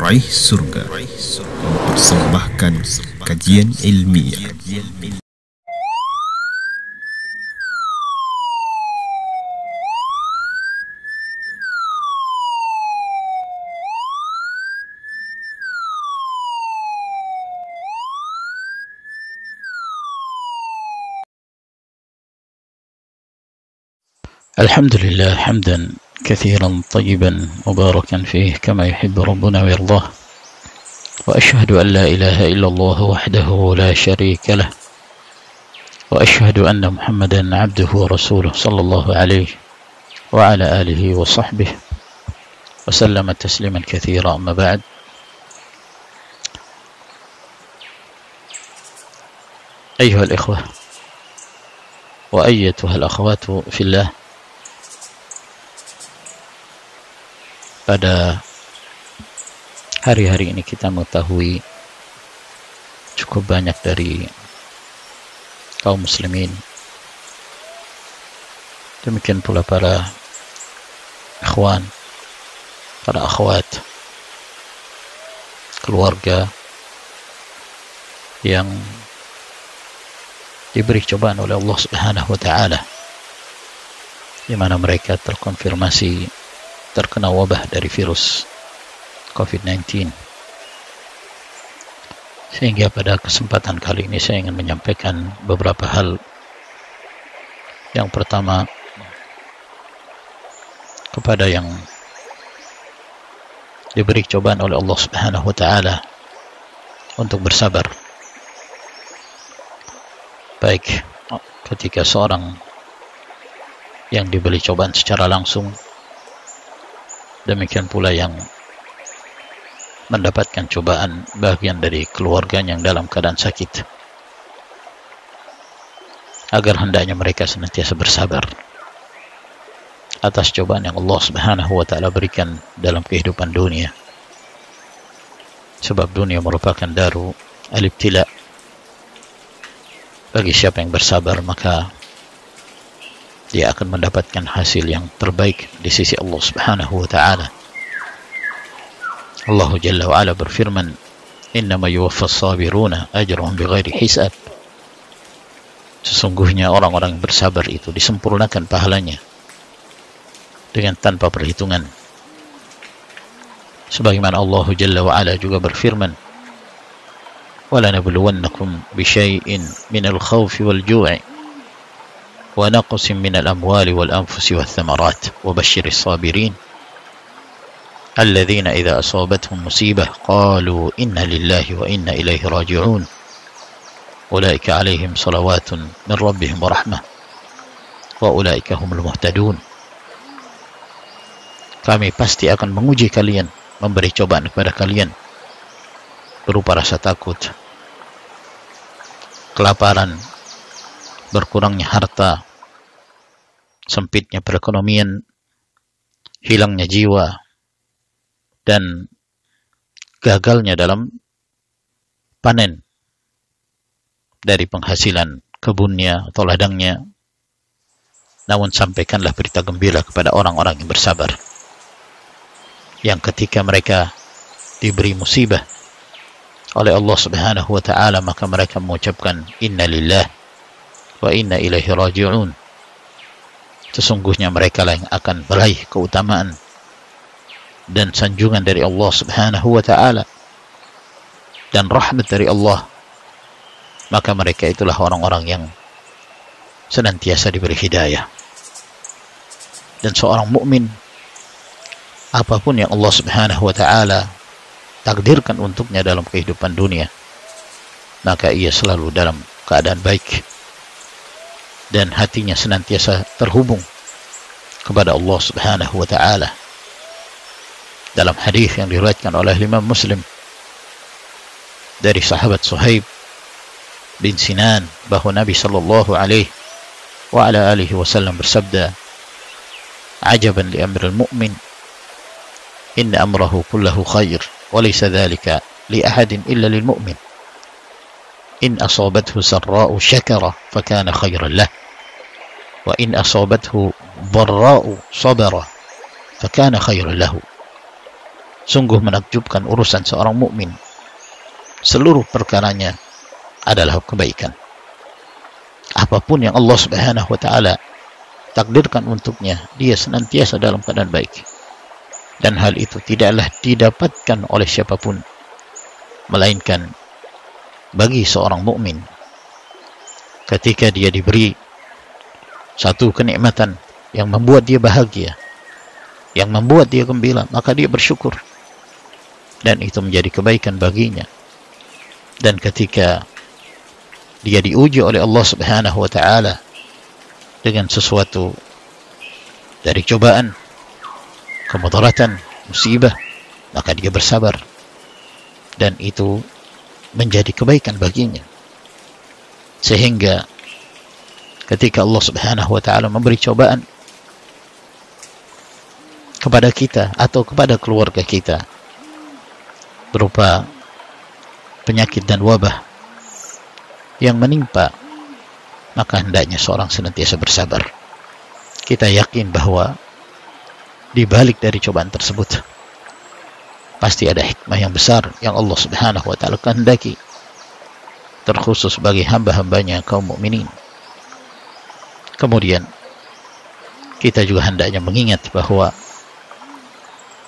Raih Surga mempersembahkan kajian ilmiah. الحمد لله حمدا كثيرا طيبا مباركا فيه كما يحب ربنا ويرضاه، وأشهد أن لا إله إلا الله وحده لا شريك له، وأشهد أن محمدا عبده ورسوله صلى الله عليه وعلى آله وصحبه وسلم تسليما كثيرا. أما بعد، أيها الإخوة وأيتها الأخوات في الله، pada hari-hari ini kita mengetahui cukup banyak dari kaum muslimin, demikian pula para ikhwan, para akhwat, keluarga yang diberi cobaan oleh Allah Subhanahu wa taala, di mana mereka terkonfirmasi terkena wabah dari virus COVID-19. Sehingga pada kesempatan kali ini saya ingin menyampaikan beberapa hal. Yang pertama, kepada yang diberi cobaan oleh Allah Subhanahu wa taala untuk bersabar, baik ketika seorang yang diberi cobaan secara langsung, demikian pula yang mendapatkan cobaan bagian dari keluarganya yang dalam keadaan sakit, agar hendaknya mereka senantiasa bersabar atas cobaan yang Allah Subhanahu wa taala berikan dalam kehidupan dunia. Sebab dunia merupakan daru al-ibtila. Bagi siapa yang bersabar, maka dia akan mendapatkan hasil yang terbaik di sisi Allah Subhanahu wa taala. Allah Jalla wa Ala berfirman, "Innama yuwaffas sabiruna ajrahum bighairi hisab." Sesungguhnya orang-orang yang bersabar itu disempurnakan pahalanya dengan tanpa perhitungan. Sebagaimana Allah Jalla wa Ala juga berfirman, "Wala nabluwannakum bisyai'in minal khawfi wal ju'i ونقص من الأموال والأنفس والثمرات وبشر الصابرين الذين إذا أصابتهم مصيبة قالوا إنا لله وإنا إليه راجعون أولئك عليهم صلوات من ربهم ورحمة وأولئك هم المهتدون." Kami pasti akan menguji kalian, memberi cobaan kepada kalian berupa rasa takut, kelaparan, berkurangnya harta, sempitnya perekonomian, hilangnya jiwa, dan gagalnya dalam panen dari penghasilan kebunnya atau ladangnya. Namun sampaikanlah berita gembira kepada orang-orang yang bersabar, yang ketika mereka diberi musibah oleh Allah Subhanahu wa taala, maka mereka mengucapkan inna lillahi wa inna ilaihi raji'un. Sesungguhnya mereka lah yang akan meraih keutamaan dan sanjungan dari Allah Subhanahu wa taala dan rahmat dari Allah. Maka mereka itulah orang-orang yang senantiasa diberi hidayah. Dan seorang mukmin, apapun yang Allah Subhanahu wa taala takdirkan untuknya dalam kehidupan dunia, maka ia selalu dalam keadaan baik dan hatinya senantiasa terhubung kepada Allah Subhanahu wa taala. Dalam hadis yang diriwayatkan oleh Imam Muslim dari sahabat Suhaib bin Sinan, bahwa Nabi sallallahu alaihi wa ala alihi wasallam bersabda, "Ajaban li amril mu'min, inna amrahu kullahu khair, wa laysa dhalika li ahadin illa lil mu'min. In asabathu sarra'u syakara fakana khairan lah, wa in asabathu dharra'u sabara fakana khairan lahu." Sungguh menakjubkan urusan seorang mukmin. Seluruh perkaranya adalah kebaikan. Apapun yang Allah Subhanahu wa taala takdirkan untuknya, dia senantiasa dalam keadaan baik. Dan hal itu tidaklah didapatkan oleh siapapun melainkan bagi seorang mukmin ketika dia diberi satu kenikmatan yang membuat dia bahagia, yang membuat dia gembira, maka dia bersyukur dan itu menjadi kebaikan baginya. Dan ketika dia diuji oleh Allah Subhanahu wa taala dengan sesuatu dari cobaan, kemudaratan, musibah, maka dia bersabar dan itu menjadi kebaikan baginya. Sehingga ketika Allah Subhanahu wa taala memberi cobaan kepada kita atau kepada keluarga kita berupa penyakit dan wabah yang menimpa, maka hendaknya seorang senantiasa bersabar. Kita yakin bahwa di balik dari cobaan tersebut pasti ada hikmah yang besar yang Allah Subhanahu wa taala kehendaki, terkhusus bagi hamba-hambanya kaum mukminin. Kemudian kita juga hendaknya mengingat bahwa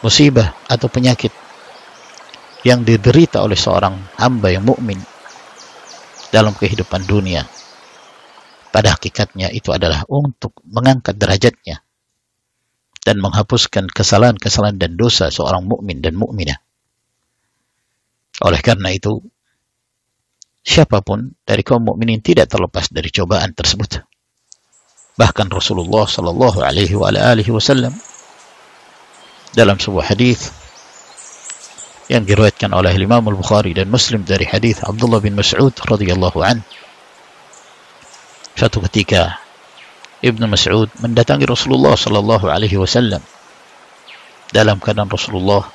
musibah atau penyakit yang diderita oleh seorang hamba yang mukmin dalam kehidupan dunia, pada hakikatnya itu adalah untuk mengangkat derajatnya dan menghapuskan kesalahan-kesalahan dan dosa seorang mukmin dan mukminah. Oleh karena itu, siapapun dari kaum mukminin tidak terlepas dari cobaan tersebut. Bahkan Rasulullah sallallahu alaihi wasallam dalam sebuah hadis yang diriwayatkan oleh Imam Al-Bukhari dan Muslim dari hadis Abdullah bin Mas'ud radhiyallahu an, suatu ketika Ibnu Mas'ud mendatangi Rasulullah sallallahu alaihi wasallam dalam keadaan Rasulullah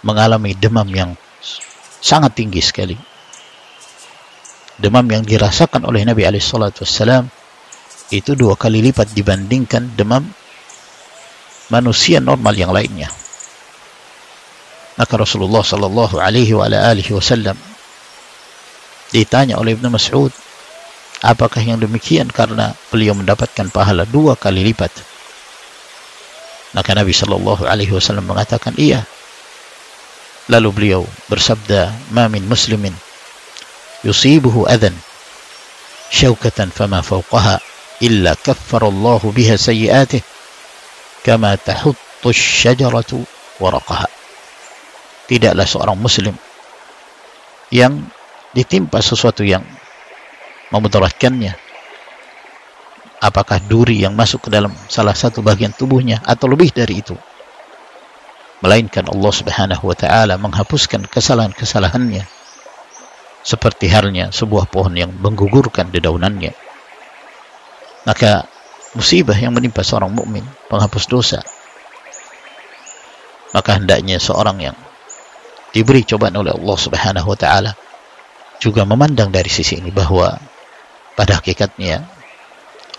mengalami demam yang sangat tinggi sekali. Demam yang dirasakan oleh Nabi alaihi salatu wassalam itu 2 kali lipat dibandingkan demam manusia normal yang lainnya. Maka Rasulullah sallallahu alaihi wasallam ditanya oleh Ibnu Mas'ud, apakah yang demikian karena beliau mendapatkan pahala 2 kali lipat? Maka Nabi sallallahu alaihi wasallam mengatakan iya. Lalu beliau bersabda, "Ma min muslimin yusibuhu adhan syaukatan fama fawqaha illa kaffara Allahu biha sayyi'atih kama tahuttu asy-syajaratu waraqaha." Tidaklah seorang muslim yang ditimpa sesuatu yang memudaratkannya, apakah duri yang masuk ke dalam salah satu bagian tubuhnya atau lebih dari itu, melainkan Allah Subhanahu wa taala menghapuskan kesalahan-kesalahannya seperti halnya sebuah pohon yang menggugurkan dedaunannya. Maka musibah yang menimpa seorang mukmin, penghapus dosa, maka hendaknya seorang yang diberi cobaan oleh Allah Subhanahu wa taala juga memandang dari sisi ini bahwa pada hakikatnya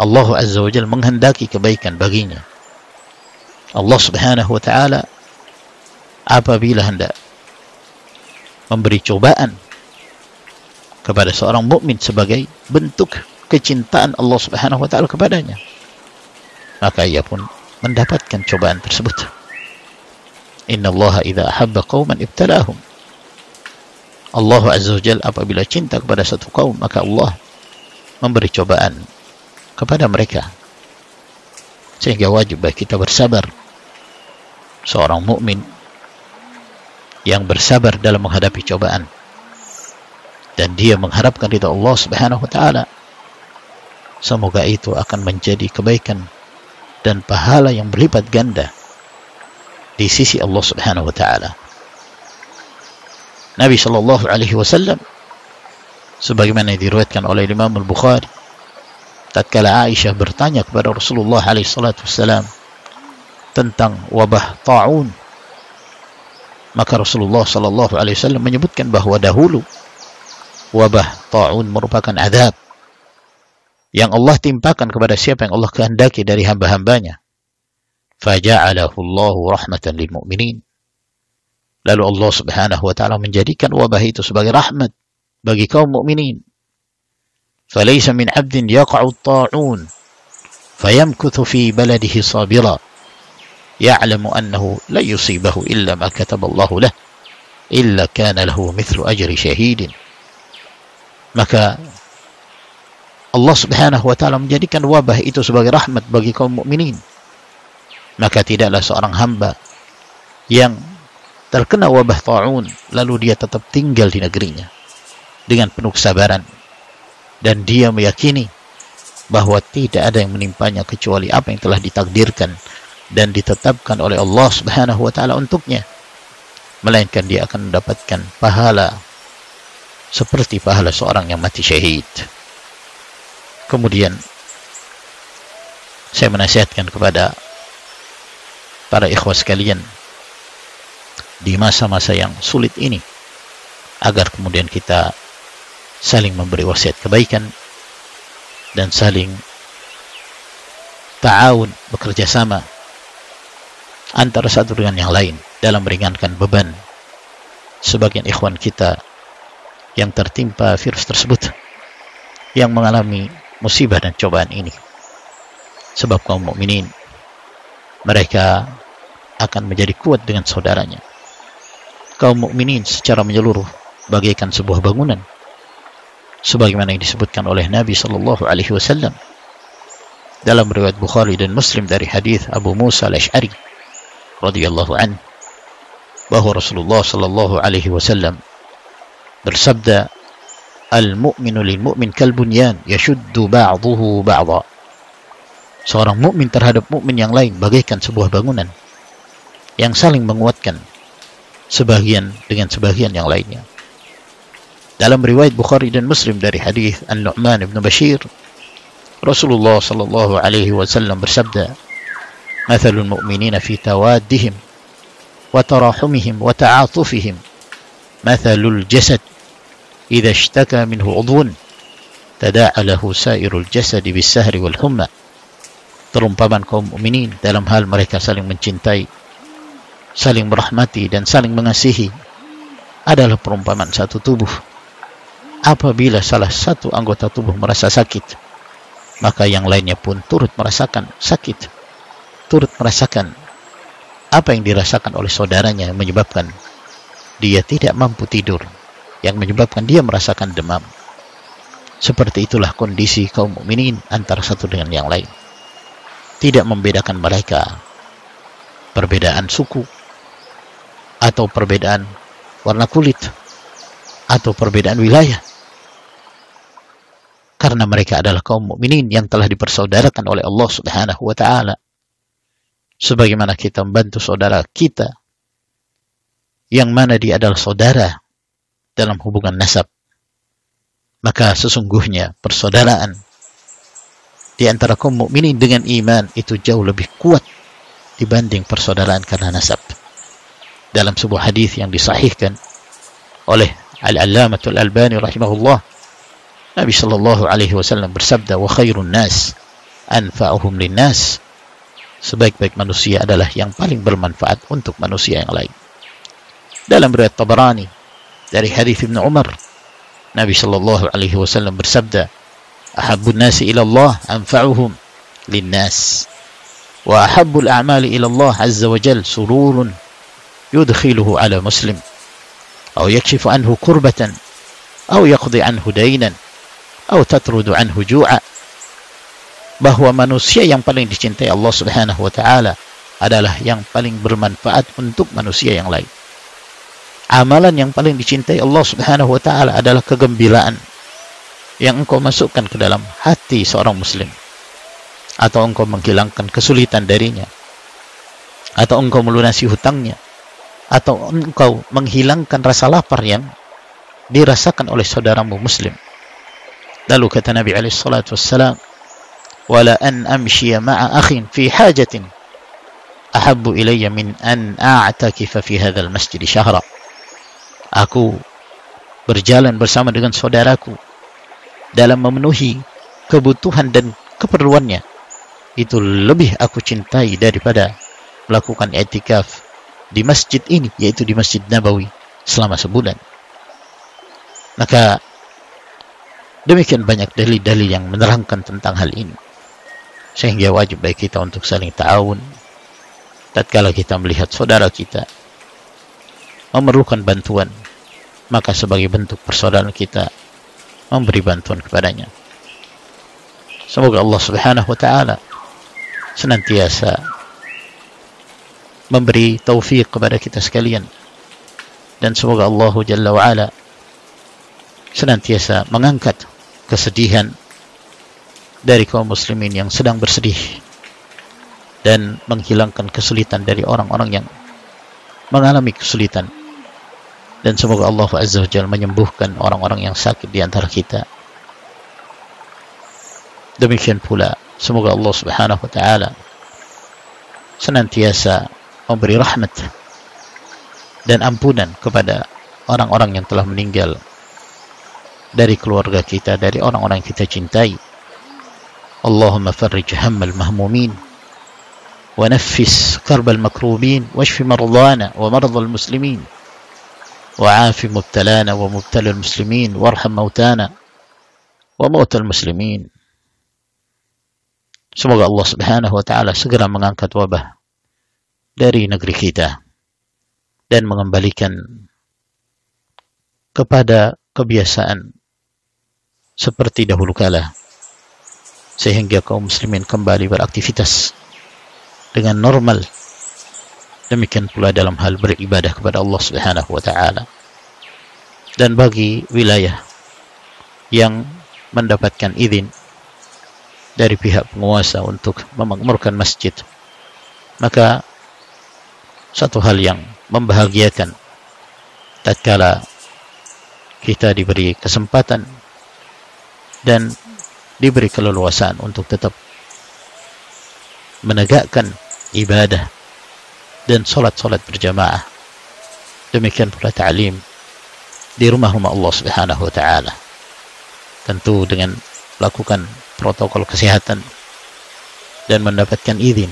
Allah Azza wa Jalla menghendaki kebaikan baginya. Allah Subhanahu wa taala apabila hendak memberi cobaan kepada seorang mukmin sebagai bentuk kecintaan Allah Subhanahu wa taala kepadanya, maka ia pun mendapatkan cobaan tersebut. Inna Allah idza ahabba qauman ibtalahum. Allah Azza wa Jalla apabila cinta kepada satu kaum, maka Allah memberi cobaan kepada mereka. Sehingga wajib bagi kita bersabar. Seorang mukmin yang bersabar dalam menghadapi cobaan dan dia mengharapkan ridha Allah Subhanahu wa taala, semoga itu akan menjadi kebaikan dan pahala yang berlipat ganda di sisi Allah Subhanahu wa taala. Nabi sallallahu alaihi wasallam sebagaimana diriwayatkan oleh Imam Al-Bukhari, tatkala Aisyah bertanya kepada Rasulullah alaihi salatu wasallam tentang wabah ta'un, maka Rasulullah sallallahu alaihi wasallam menyebutkan bahwa dahulu wabah ta'un merupakan azab yang Allah timpakan kepada siapa yang Allah kehendaki dari hamba-hambanya. Faja'alahu Allahu rahmatan lil mu'minin. Lalu Allah Subhanahu wa taala menjadikan wabah itu sebagai rahmat bagi kaum mukminin. Falaysa min 'abdin yaqa'u at-ta'un fayamkuthu fi baladihi sabira ya'lamu annahu la yusibahu illa ma kataba Allah lahu illa kana lahu mithlu ajri syahidin. Maka Allah Subhanahu wa taala menjadikan wabah itu sebagai rahmat bagi kaum mukminin. Maka tidaklah seorang hamba yang terkena wabah ta'un lalu dia tetap tinggal di negerinya dengan penuh kesabaran, dan dia meyakini bahwa tidak ada yang menimpanya kecuali apa yang telah ditakdirkan dan ditetapkan oleh Allah Subhanahu wa taala untuknya, melainkan dia akan mendapatkan pahala seperti pahala seorang yang mati syahid. Kemudian saya menasihatkan kepada para ikhwah sekalian di masa-masa yang sulit ini, agar kemudian kita saling memberi wasiat kebaikan dan saling ta'awun, bekerja sama antara satu dengan yang lain dalam meringankan beban sebagian ikhwan kita yang tertimpa virus tersebut, yang mengalami musibah dan cobaan ini. Sebab kaum mukminin, mereka akan menjadi kuat dengan saudaranya. Kaum mukminin secara menyeluruh bagaikan sebuah bangunan, sebagaimana yang disebutkan oleh Nabi sallallahu alaihi wasallam dalam riwayat Bukhari dan Muslim dari hadis Abu Musa al-Asy'ari radhiyallahu anhu, bahwa Rasulullah sallallahu alaihi wasallam bersabda, al-mu'minu lil-mu'min kal-bunyan yashuddu ba'dhuhu ba'dha. Seorang mukmin terhadap mukmin yang lain bagaikan sebuah bangunan yang saling menguatkan sebagian dengan sebagian yang lainnya. Dalam riwayat Bukhari dan Muslim dari hadis An-Nu'man ibn Bashir, Rasulullah sallallahu alaihi wasallam bersabda, "Mathalul mu'minina fi tawaddihim wa tarahumihim wa ta'atufihim mathalul jasad idza ishtaka minhu 'udhun tada'a lahu sa'irul jasad bis-sahri wal humma." Perumpamaan kaum mukminin dalam hal mereka saling mencintai, saling merahmati dan saling mengasihi adalah perumpamaan satu tubuh. Apabila salah satu anggota tubuh merasa sakit, maka yang lainnya pun turut merasakan sakit, turut merasakan apa yang dirasakan oleh saudaranya, yang menyebabkan dia tidak mampu tidur, yang menyebabkan dia merasakan demam. Seperti itulah kondisi kaum mukminin antara satu dengan yang lain. Tidak membedakan mereka perbedaan suku, atau perbedaan warna kulit, atau perbedaan wilayah, karena mereka adalah kaum mukminin yang telah dipersaudarakan oleh Allah Subhanahu wa taala. Sebagaimana kita membantu saudara kita yang mana dia adalah saudara dalam hubungan nasab, maka sesungguhnya persaudaraan di antara kaum mukminin dengan iman itu jauh lebih kuat dibanding persaudaraan karena nasab. Dalam sebuah hadis yang disahihkan oleh Al-Allamatul Albani rahimahullah, Nabi sallallahu alaihi wasallam bersabda, "Wa khairun nas anfa'uhum linnas." Sebaik-baik manusia adalah yang paling bermanfaat untuk manusia yang lain. Dalam riwayat Tabarani dari hadis Ibnu Umar, Nabi sallallahu alaihi wasallam bersabda, "Ahabbun nasi ila Allah anfa'uhum linnas, wa ahabbul a'mali ila Allah azza wa jalla sururun yudkhiluhu ala muslim aw yakshifu anhu kurbatan aw yaqdi anhu daynan aw tatrudu anhu ju'a." Bahwa manusia yang paling dicintai Allah Subhanahu wa taala adalah yang paling bermanfaat untuk manusia yang lain. Amalan yang paling dicintai Allah Subhanahu wa taala adalah kegembiraan yang engkau masukkan ke dalam hati seorang muslim, atau engkau menghilangkan kesulitan darinya, atau engkau melunasi hutangnya, atau engkau menghilangkan rasa lapar yang dirasakan oleh saudaramu muslim. Lalu kata Nabi alaihi salatu wassalam, "Wala an amshiya ma'a akhin fi hajatin ahabbu ilayya min an a'takifa fi hadzal masjid syahra." Aku berjalan bersama dengan saudaraku dalam memenuhi kebutuhan dan keperluannya, itu lebih aku cintai daripada melakukan i'tikaf di masjid ini, yaitu di Masjid Nabawi, selama sebulan. Maka demikian banyak dalil-dalil yang menerangkan tentang hal ini, sehingga wajib bagi kita untuk saling ta'awun tatkala kita melihat saudara kita memerlukan bantuan, maka sebagai bentuk persaudaraan kita memberi bantuan kepadanya. Semoga Allah Subhanahu wa ta'ala senantiasa memberi taufik kepada kita sekalian, dan semoga Allah Jalla wa Ala senantiasa mengangkat kesedihan dari kaum muslimin yang sedang bersedih dan menghilangkan kesulitan dari orang-orang yang mengalami kesulitan, dan semoga Allah Azza wa Jalla menyembuhkan orang-orang yang sakit di antara kita. Demikian pula semoga Allah Subhanahu wa ta'ala senantiasa memberi rahmat dan ampunan kepada orang-orang yang telah meninggal dari keluarga kita, dari orang-orang yang kita cintai. Allahumma farrij hammal mahmumin wa naffis karbal makrubin washfi mardana wa mardal muslimin wa afi mubtalana wa mubtalal muslimin warham mautana wa mautal muslimin. Semoga Allah Subhanahu wa ta'ala segera mengangkat wabah dari negeri kita dan mengembalikan kepada kebiasaan seperti dahulu kala, sehingga kaum muslimin kembali beraktivitas dengan normal. Demikian pula dalam hal beribadah kepada Allah Subhanahu wa ta'ala. Dan bagi wilayah yang mendapatkan izin dari pihak penguasa untuk memakmurkan masjid, maka satu hal yang membahagiakan tatkala kita diberi kesempatan dan diberi keleluasaan untuk tetap menegakkan ibadah dan salat-salat berjamaah. Demikian pula ta'lim di rumah-rumah Allah Subhanahu wa ta'ala, tentu dengan melakukan protokol kesehatan dan mendapatkan izin,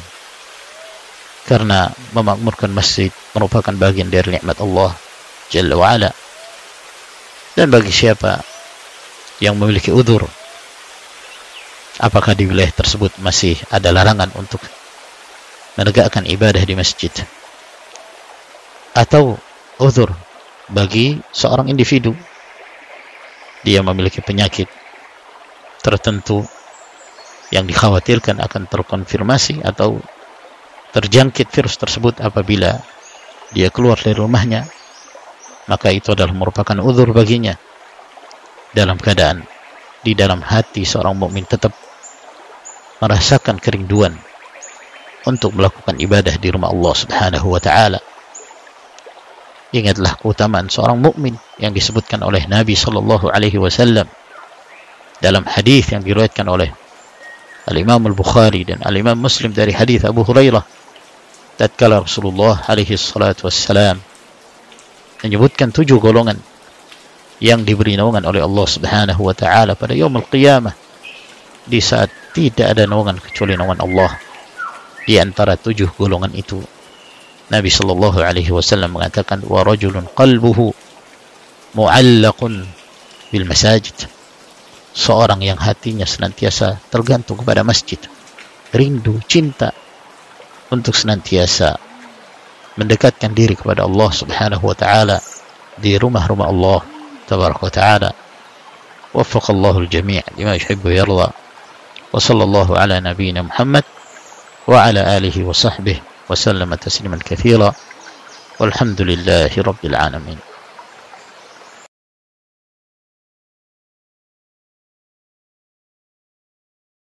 karena memakmurkan masjid merupakan bagian dari nikmat Allah Jalla wa'ala. Dan bagi siapa yang memiliki udzur, apakah di wilayah tersebut masih ada larangan untuk menegakkan ibadah di masjid, atau udzur bagi seorang individu, dia memiliki penyakit tertentu yang dikhawatirkan akan terkonfirmasi atau terjangkit virus tersebut apabila dia keluar dari rumahnya, maka itu adalah merupakan udzur baginya, dalam keadaan di dalam hati seorang mukmin tetap merasakan kerinduan untuk melakukan ibadah di rumah Allah Subhanahu wa ta'ala. Ingatlah keutamaan seorang mukmin yang disebutkan oleh Nabi sallallahu alaihi wasallam dalam hadis yang diriwayatkan oleh Al-Imam Al-Bukhari dan Al-Imam Muslim dari hadis Abu Hurairah, tatkala Rasulullah alaihi salatu wassalam menyebutkan 7 golongan yang diberi naungan oleh Allah Subhanahu wa ta'ala pada yaumul qiyamah, di saat tidak ada naungan kecuali naungan Allah. Di antara 7 golongan itu, Nabi sallallahu alaihi wasallam mengatakan, wa rajulun qalbuhu mu'allaqun bil masajid, seorang yang hatinya senantiasa tergantung kepada masjid, rindu, cinta untuk senantiasa mendekatkan diri kepada Allah Subhanahu wa ta'ala di rumah-rumah Allah tabaraka wa ta'ala. Waffaqallahu al-jami' lima yuhibbu wa yarda. Wa sallallahu ala nabiyyina Muhammad wa ala alihi wa sahbihi wa sallama tasliman katsira. Walhamdulillahi rabbil alamin.